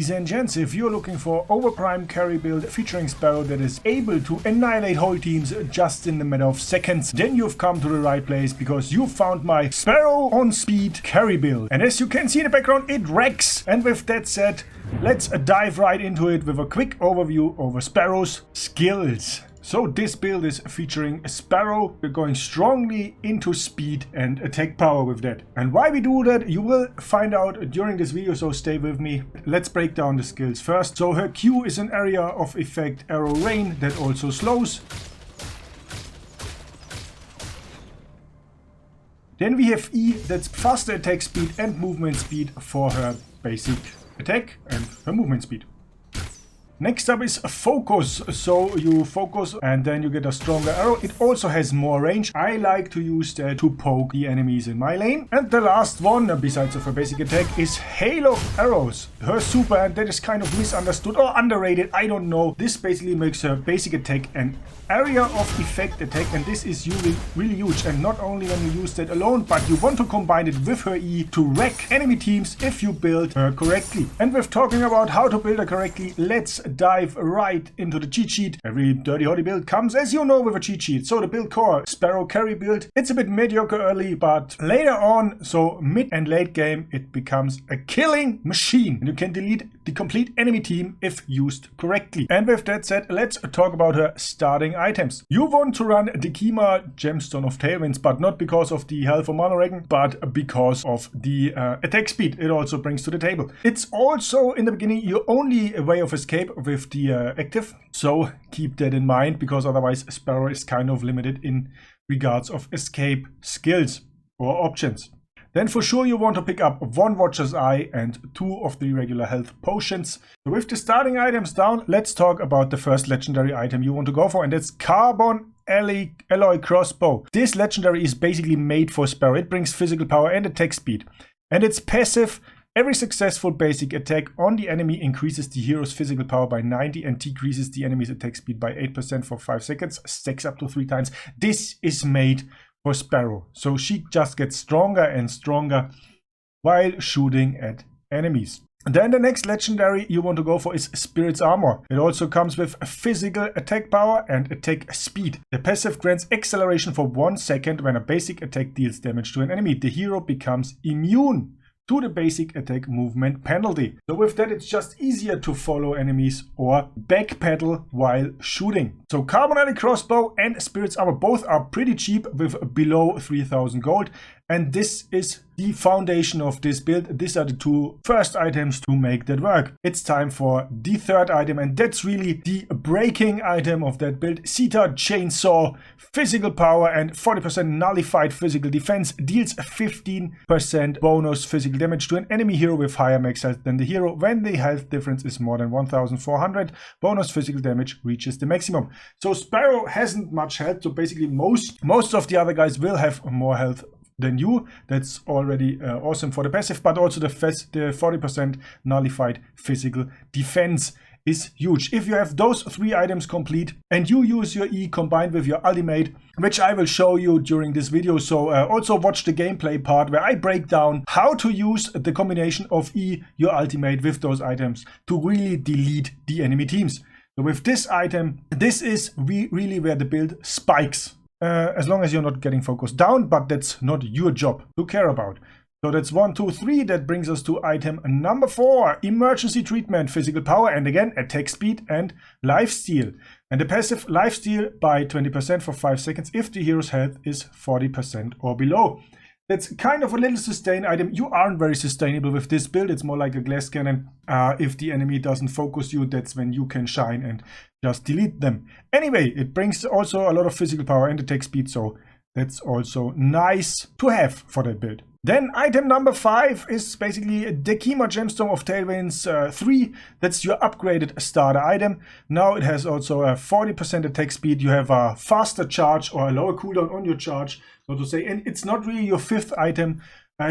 Ladies and gents, if you're looking for Overprime carry build featuring Sparrow that is able to annihilate whole teams just in a matter of seconds, then you've come to the right place because you found my Sparrow on speed carry build. And as you can see in the background, it wrecks. And with that said, let's dive right into it with a quick overview over Sparrow's skills. So this build is featuring Sparrow. We're going strongly into speed and attack power with that. And why we do that, you will find out during this video, so stay with me. Let's break down the skills first. So her Q is an area of effect arrow rain that also slows. Then we have E, that's faster attack speed and movement speed for her basic attack and her movement speed. Next up is focus, so you focus and then you get a stronger arrow. It also has more range. I like to use that to poke the enemies in my lane. And the last one, besides of her basic attack, is hail of arrows. Her super, and that is kind of misunderstood or underrated, I don't know. This basically makes her basic attack an area of effect attack, and this is really huge. And not only when you use that alone, but you want to combine it with her E to wreck enemy teams if you build her correctly. And with talking about how to build her correctly, let's dive right into the cheat sheet. Every DirtyHotte build comes, as you know, with a cheat sheet. So the build core, Sparrow carry build, it's a bit mediocre early, but later on, so mid and late game, it becomes a killing machine. And you can delete the complete enemy team if used correctly. And with that said, let's talk about her starting items. You want to run the Kima Gemstone of Tailwinds, but not because of the health or mana ranking, but because of the attack speed it also brings to the table. It's also in the beginning your only way of escape with the active, so keep that in mind, because otherwise Sparrow is kind of limited in regards of escape skills or options. Then for sure you want to pick up one Watcher's Eye and 2 of the regular health potions. So with the starting items down, let's talk about the first legendary item you want to go for, and that's Carbon Alloy Crossbow. This legendary is basically made for Sparrow. It brings physical power and attack speed, and it's passive. Every successful basic attack on the enemy increases the hero's physical power by 90 and decreases the enemy's attack speed by 8% for 5 seconds, stacks up to 3 times. This is made for Sparrow, so she just gets stronger and stronger while shooting at enemies. Then the next legendary you want to go for is Spirit's Armor. It also comes with physical attack power and attack speed. The passive grants acceleration for 1 second when a basic attack deals damage to an enemy. The hero becomes immune to the basic attack movement penalty. So with that, it's just easier to follow enemies or backpedal while shooting. So Carbon Alloy Crossbow and Spirit's Armor both are pretty cheap with below 3000 gold. And this is the foundation of this build. These are the 2 first items to make that work. It's time for the third item, and that's really the breaking item of that build. Zeta Chainsaw, physical power and 40% nullified physical defense, deals 15% bonus physical damage to an enemy hero with higher max health than the hero. When the health difference is more than 1400, bonus physical damage reaches the maximum. So Sparrow hasn't much health, so basically most of the other guys will have more health than you. That's already awesome for the passive, but also the 40% nullified physical defense is huge. If you have those 3 items complete and you use your E combined with your ultimate, which I will show you during this video, so also watch the gameplay part where I break down how to use the combination of E, your ultimate, with those items to really delete the enemy teams. So with this item, this is really where the build spikes. As long as you're not getting focused down, but that's not your job to care about. So that's 1, 2, 3. That brings us to item number 4, Emergency Treatment, physical power, and again attack speed and lifesteal. And the passive lifesteal by 20% for 5 seconds if the hero's health is 40% or below. That's kind of a little sustain item. You aren't very sustainable with this build. It's more like a glass cannon. If the enemy doesn't focus you, that's when you can shine and just delete them. Anyway, it brings also a lot of physical power and attack speed, so that's also nice to have for that build. Then item number 5 is basically the Kima Gemstone of Tailwinds 3. That's your upgraded starter item. Now it has also a 40% attack speed. You have a faster charge or a lower cooldown on your charge, so to say. And it's not really your 5th item.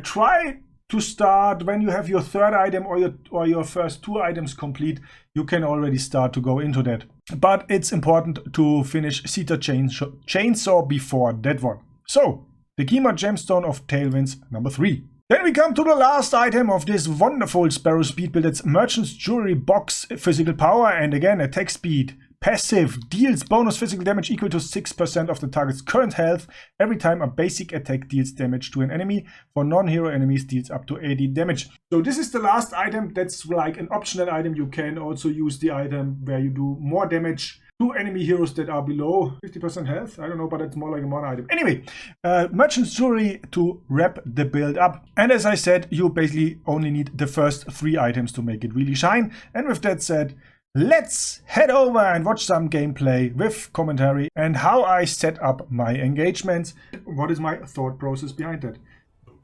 Try to start when you have your 3rd item or your first 2 items complete. You can already start to go into that. But it's important to finish Zeta Chainsaw before that one. So the Kima Gemstone of Tailwinds number 3. Then we come to the last item of this wonderful Sparrow speed build. It's Merchant's Jewelry Box, physical power, and again attack speed. Passive deals bonus physical damage equal to 6% of the target's current health every time a basic attack deals damage to an enemy. For non-hero enemies, deals up to 80 damage. So this is the last item. That's like an optional item. You can also use the item where you do more damage to enemy heroes that are below 50% health. I don't know, but it's more like a mono item. Anyway, Merchant's Jewelry to wrap the build up. And as I said, you basically only need the first 3 items to make it really shine. And with that said, let's head over and watch some gameplay with commentary and how I set up my engagements. What is my thought process behind that?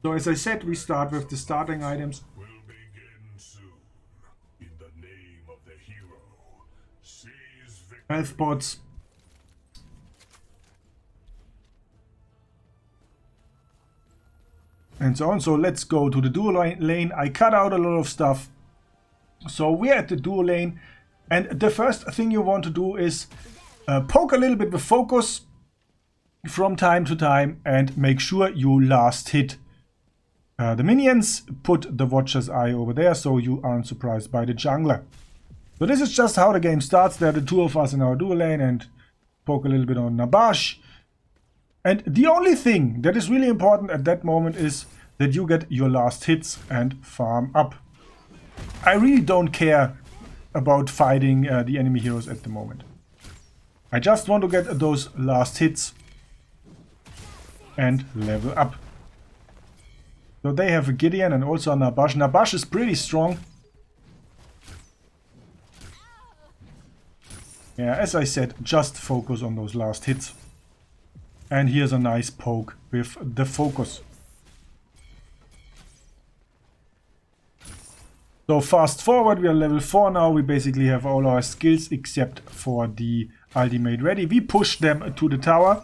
So as I said, we start with the starting items. Will begin soon. In the name of the hero. Seize victory. Health pots. And so on. So let's go to the dual lane. I cut out a lot of stuff. So we're at the dual lane. And the first thing you want to do is poke a little bit with focus from time to time and make sure you last hit the minions. Put the Watcher's Eye over there so you aren't surprised by the jungler. So this is just how the game starts. There are the 2 of us in our dual lane and poke a little bit on Nabash. And the only thing that is really important at that moment is that you get your last hits and farm up. I really don't care about fighting the enemy heroes at the moment. I just want to get those last hits and level up. So they have a Gideon and also a Nabash. Nabash is pretty strong. Yeah, as I said, just focus on those last hits. And here's a nice poke with the focus. So fast forward, we are level 4 now. We basically have all our skills except for the ultimate ready. We push them to the tower.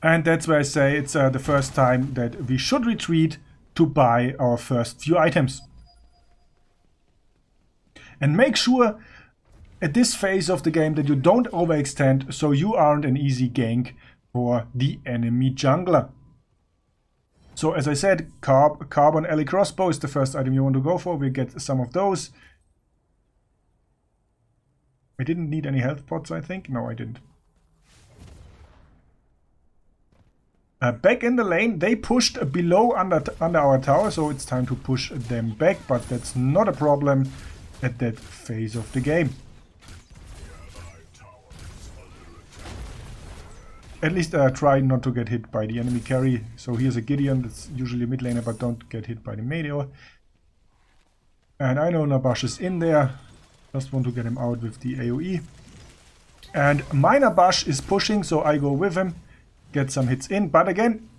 And that's where I say it's the first time that we should retreat to buy our first few items. And make sure at this phase of the game that you don't overextend so you aren't an easy gank for the enemy jungler. So as I said, Carbon Alley Crossbow is the first item you want to go for. We get some of those. I didn't need any health pots, I think. No, I didn't. Back in the lane, they pushed below under our tower, so it's time to push them back. But that's not a problem at that phase of the game. At least try not to get hit by the enemy carry. So here's a Gideon, that's usually a mid laner, but don't get hit by the meteor. And I know Nabash is in there. Just want to get him out with the AoE. And my Nabash is pushing, so I go with him. Get some hits in. But again,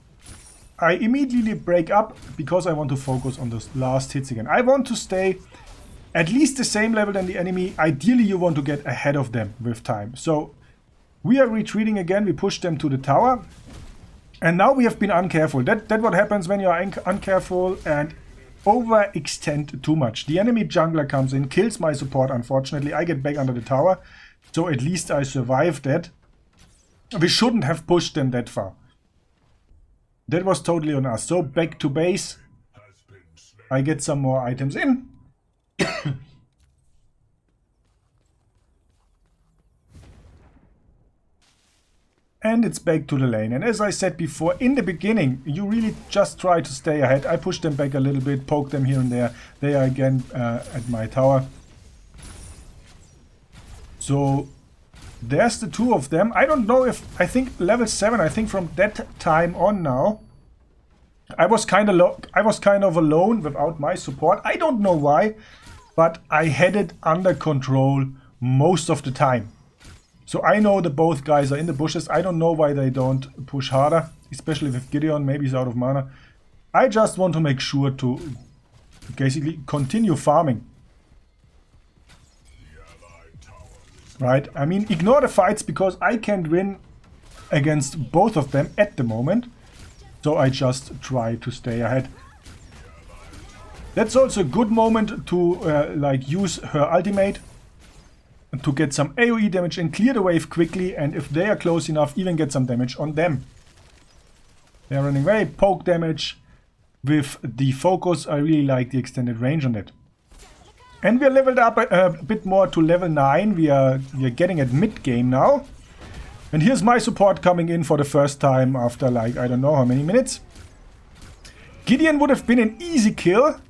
I immediately break up because I want to focus on those last hits again. I want to stay at least the same level than the enemy. Ideally, you want to get ahead of them with time. So we are retreating again. We push them to the tower. And now we have been uncareful. That's what happens when you are uncareful and overextend too much. The enemy jungler comes in, kills my support, unfortunately. I get back under the tower. So at least I survived that. We shouldn't have pushed them that far. That was totally on us. So back to base. I get some more items in. And it's back to the lane. And as I said before, in the beginning, you really just try to stay ahead. I push them back a little bit, poke them here and there. They are again at my tower. So there's the 2 of them. I don't know if, I think level 7, I think from that time on now, I was kind of alone without my support. I don't know why, but I had it under control most of the time. So I know that both guys are in the bushes. I don't know why they don't push harder, especially with Gideon. Maybe he's out of mana. I just want to make sure to basically continue farming. Right? I mean, ignore the fights because I can't win against both of them at the moment. So I just try to stay ahead. That's also a good moment to like use her ultimate to get some AoE damage and clear the wave quickly, and if they are close enough, even get some damage on them. They are running away, poke damage, with the focus. I really like the extended range on it. And we are leveled up a bit more to level 9. We are getting at mid-game now. And here's my support coming in for the first time after like, I don't know how many minutes. Gideon would have been an easy kill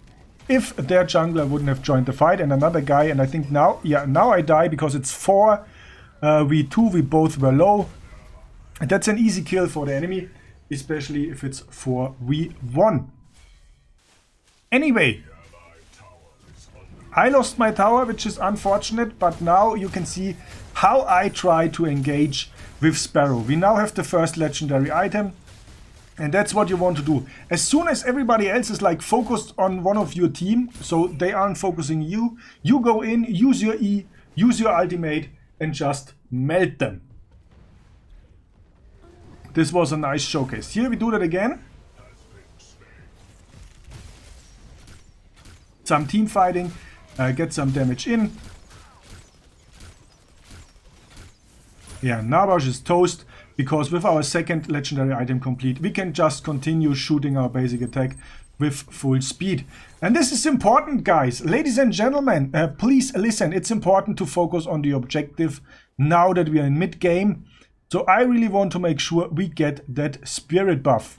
if their jungler wouldn't have joined the fight. And another guy, and I think now, yeah, now I die because it's 4v2. We both were low. And that's an easy kill for the enemy, especially if it's 4v1. Anyway, I lost my tower, which is unfortunate, but now you can see how I try to engage with Sparrow. We now have the first legendary item, and that's what you want to do. As soon as everybody else is like focused on one of your team, so they aren't focusing you, you go in, use your E, use your ultimate, and just melt them. This was a nice showcase. Here we do that again. Some team fighting. Get some damage in. Yeah, Nabash is toast because with our second legendary item complete, we can just continue shooting our basic attack with full speed. And this is important, guys. Ladies and gentlemen, please listen. It's important to focus on the objective now that we are in mid-game. So I really want to make sure we get that spirit buff.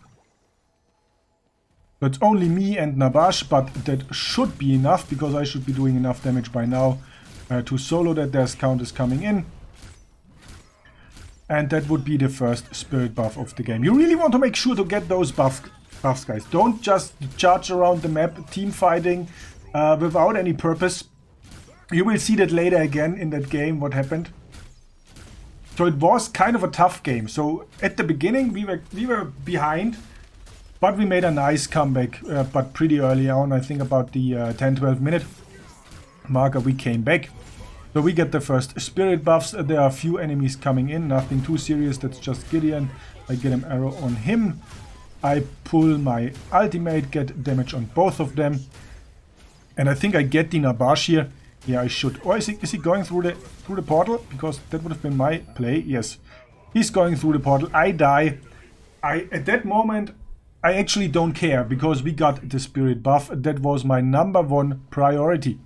That's only me and Nabash, but that should be enough because I should be doing enough damage by now to solo that. Their count is coming in. And that would be the first spirit buff of the game. You really want to make sure to get those buffs, guys. Don't just charge around the map, team fighting without any purpose. You will see that later again in that game what happened. So it was kind of a tough game. So at the beginning we were behind. But we made a nice comeback, but pretty early on, I think about the 10-12 minute marker, we came back. So we get the first spirit buffs. There are a few enemies coming in, nothing too serious, that's just Gideon. I get an arrow on him. I pull my ultimate, get damage on both of them. And I think I get the Nabash here. Yeah, I should. Or is he going through the portal? Because that would have been my play. Yes, he's going through the portal. I die. At that moment, I actually don't care because we got the spirit buff. That was my #1 priority.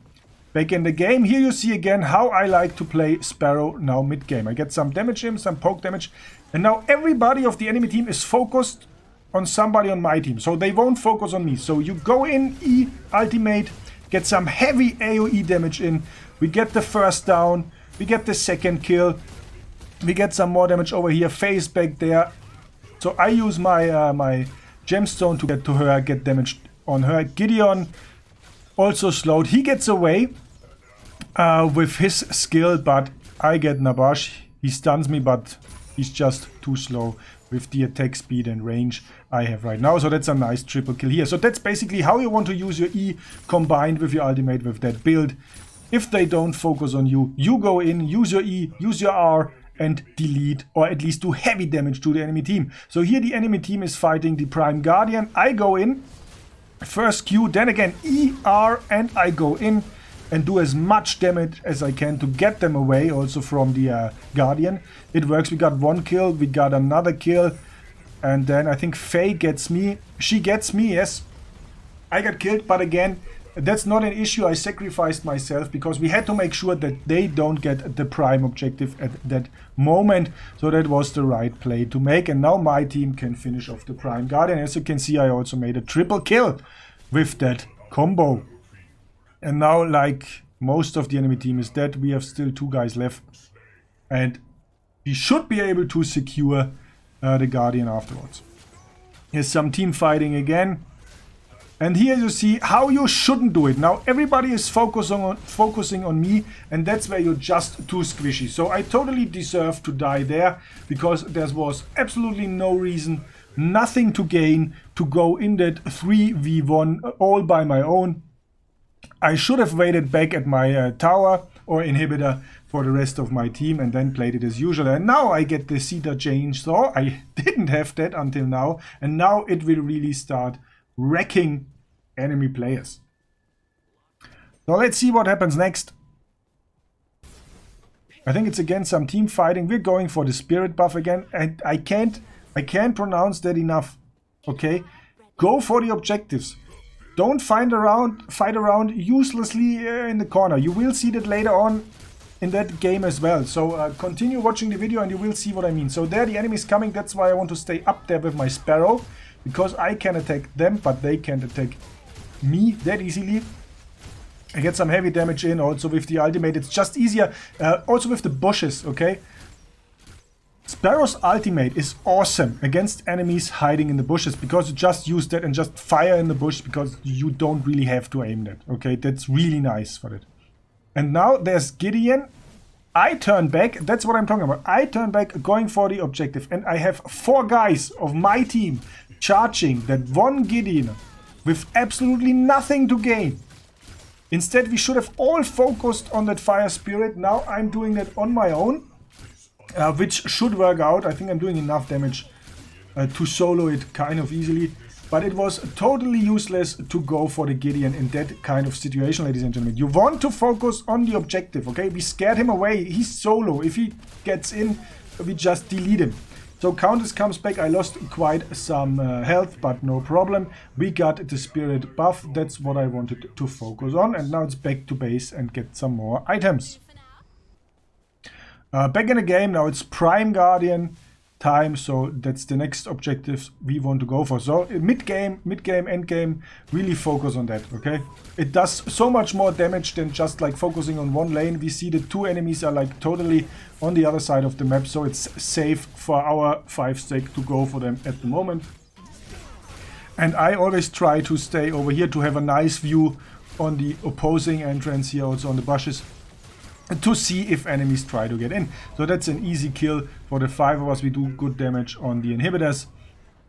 Back in the game, here you see again how I like to play Sparrow now mid-game. I get some damage in, some poke damage. And now everybody of the enemy team is focused on somebody on my team. So they won't focus on me. So you go in, E, ultimate, get some heavy AoE damage in. We get the first down. We get the second kill. We get some more damage over here. Phase back there. So I use my gemstone to get to her, get damage on her. Gideon also slowed. He gets away with his skill, but I get Nabash. He stuns me, but he's just too slow with the attack speed and range I have right now. So that's a nice triple kill here. So that's basically how you want to use your E combined with your ultimate with that build. If they don't focus on you, you go in, use your E, use your R, and delete or at least do heavy damage to the enemy team. So here the enemy team is fighting the Prime Guardian. I go in, first Q, then again E, R, and I go in and do as much damage as I can to get them away also from the Guardian. It works. We got one kill, we got another kill, and then I think Faye gets me. She gets me, yes. I got killed, but again, that's not an issue. I sacrificed myself because we had to make sure that they don't get the prime objective at that moment. So that was the right play to make. And now my team can finish off the Prime Guardian. As you can see, I also made a triple kill with that combo. And now, like, most of the enemy team is dead. We have still 2 guys left. And we should be able to secure the Guardian afterwards. Here's some team fighting again. And here you see how you shouldn't do it. Now everybody is focusing on me, and that's where you're just too squishy. So I totally deserve to die there because there was absolutely no reason, nothing to gain to go in that 3v1 all by my own. I should have waited back at my tower or inhibitor for the rest of my team and then played it as usual. And now I get the Cedar Chainsaw. I didn't have that until now, and now it will really start wrecking enemy players. So let's see what happens next. I think it's again some team fighting. We're going for the spirit buff again, and I can't pronounce that enough. Okay, Go for the objectives. Don't fight around uselessly in the corner. You will see that later on in that game as well. So continue watching the video and you will see what I mean. So there the enemy is coming. That's why I want to stay up there with my Sparrow. Because I can attack them, but they can't attack me that easily. I get some heavy damage in also with the ultimate. It's just easier. Also with the bushes, okay? Sparrow's ultimate is awesome against enemies hiding in the bushes because you just use that and just fire in the bush because you don't really have to aim that, okay? That's really nice for that. And now there's Gideon. I turn back, that's what I'm talking about. I turn back going for the objective and I have 4 guys of my team charging that one Gideon with absolutely nothing to gain. Instead we should have all focused on that fire spirit. Now I'm doing that on my own. Which should work out. I think I'm doing enough damage to solo it kind of easily. But it was totally useless to go for the Gideon in that kind of situation, ladies and gentlemen. You want to focus on the objective, okay? We scared him away. He's solo. If he gets in, we just delete him. So Countess comes back. I lost quite some health, but no problem. We got the spirit buff. That's what I wanted to focus on. And now it's back to base and get some more items. Back in the game, now it's Prime Guardian time, so that's the next objective we want to go for. So mid-game, end game, really focus on that, okay? It does so much more damage than just like focusing on one lane. We see the 2 enemies are like totally on the other side of the map, so it's safe for our 5 stake to go for them at the moment. And I always try to stay over here to have a nice view on the opposing entrance here, also on the bushes, to see if enemies try to get in. So that's an easy kill for the 5 of us. We do good damage on the inhibitors.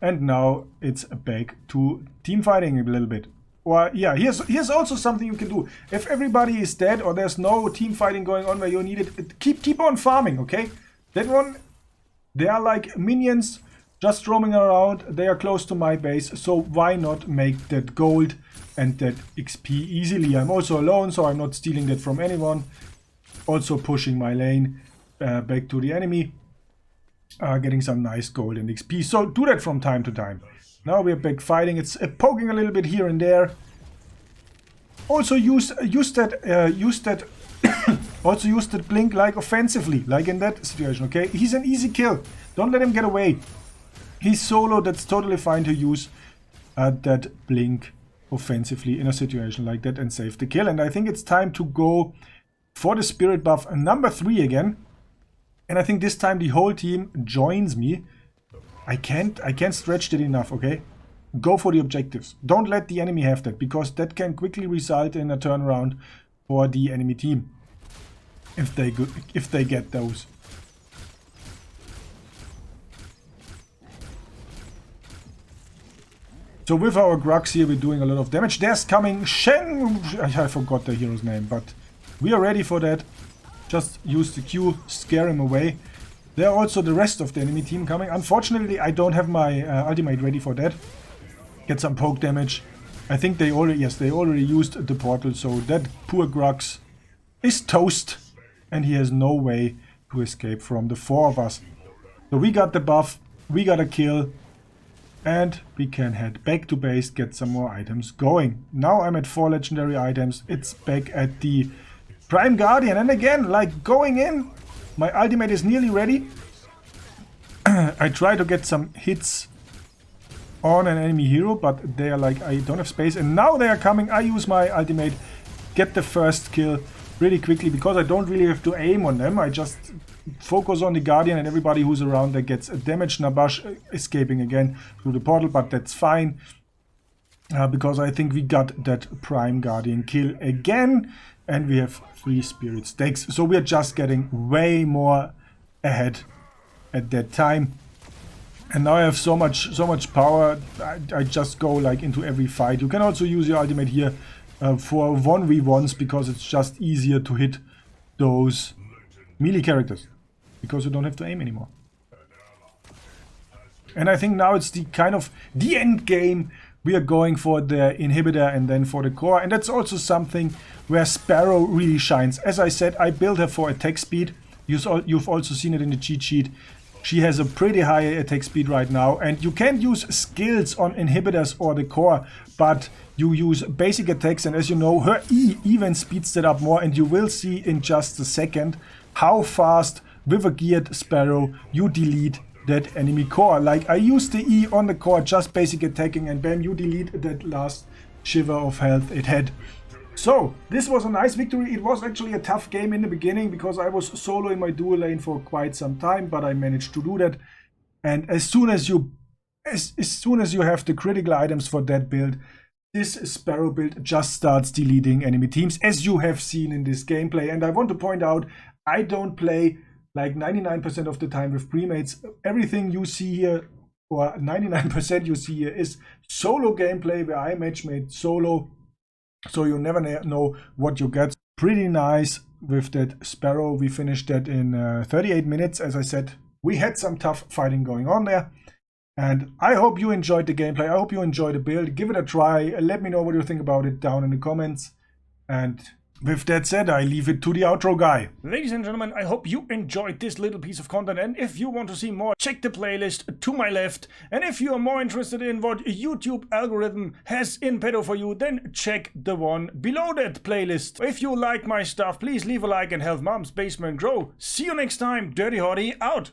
And now it's back to team fighting a little bit. Or yeah, here's also something you can do. If everybody is dead or there's no team fighting going on where you need it, keep on farming, okay? That one, they are like minions just roaming around. They are close to my base, so why not make that gold and that XP easily? I'm also alone, so I'm not stealing that from anyone. Also pushing my lane back to the enemy, getting some nice gold and XP. So do that from time to time. Now we're back fighting. It's poking a little bit here and there. Also use that also use that blink like offensively, like in that situation. Okay, he's an easy kill. Don't let him get away. He's solo. That's totally fine to use that blink offensively in a situation like that and save the kill. And I think it's time to go for the spirit buff number 3 again. And I think this time the whole team joins me. I can't stretch it enough, okay? Go for the objectives. Don't let the enemy have that, because that can quickly result in a turnaround for the enemy team. If they get those. So with our Grux here we're doing a lot of damage. There's coming Shen. I forgot the hero's name, but we are ready for that. Just use the Q, scare him away. There are also the rest of the enemy team coming. Unfortunately, I don't have my ultimate ready for that. Get some poke damage. I think they already, yes, they already used the portal, so that poor Grux is toast. And he has no way to escape from the 4 of us. So we got the buff, we got a kill, and we can head back to base, get some more items going. Now I'm at 4 legendary items. It's back at the Prime Guardian, and again, like going in, my ultimate is nearly ready. I try to get some hits on an enemy hero, but they are like, I don't have space, and now they are coming. I use my ultimate, get the first kill really quickly, because I don't really have to aim on them. I just focus on the Guardian, and everybody who's around there gets damage. Nabash escaping again through the portal, but that's fine, because I think we got that Prime Guardian kill again. And we have 3 spirit stakes. So we're just getting way more ahead at that time. And now I have so much power. I just go like into every fight. You can also use your ultimate here for 1v1s, because it's just easier to hit those melee characters, because you don't have to aim anymore. And I think now it's the kind of the end game. We are going for the inhibitor and then for the core. And that's also something where Sparrow really shines. As I said, I built her for attack speed. You've also seen it in the cheat sheet. She has a pretty high attack speed right now, and you can't use skills on inhibitors or the core, but you use basic attacks, and as you know, her E even speeds that up more, and you will see in just a second how fast with a geared Sparrow you delete that enemy core. Like, I use the E on the core, just basic attacking, and bam, you delete that last shiver of health it had. So, this was a nice victory. It was actually a tough game in the beginning because I was solo in my dual lane for quite some time, but I managed to do that. And as soon as you have the critical items for that build, this Sparrow build just starts deleting enemy teams, as you have seen in this gameplay. And I want to point out, I don't play like 99% of the time with premates. Everything you see here, or 99% you see here, is solo gameplay where I matchmade solo. So you never know what you get. Pretty nice with that Sparrow. We finished that in 38 minutes. As I said, we had some tough fighting going on there. And I hope you enjoyed the gameplay. I hope you enjoyed the build. Give it a try. Let me know what you think about it down in the comments. And with that said, I leave it to the outro guy. Ladies and gentlemen, I hope you enjoyed this little piece of content, and if you want to see more, check the playlist to my left. And if you are more interested in what YouTube algorithm has in petto for you, then check the one below that playlist. If you like my stuff, please leave a like and help Mom's Basement grow. See you next time. DirtyHotte out.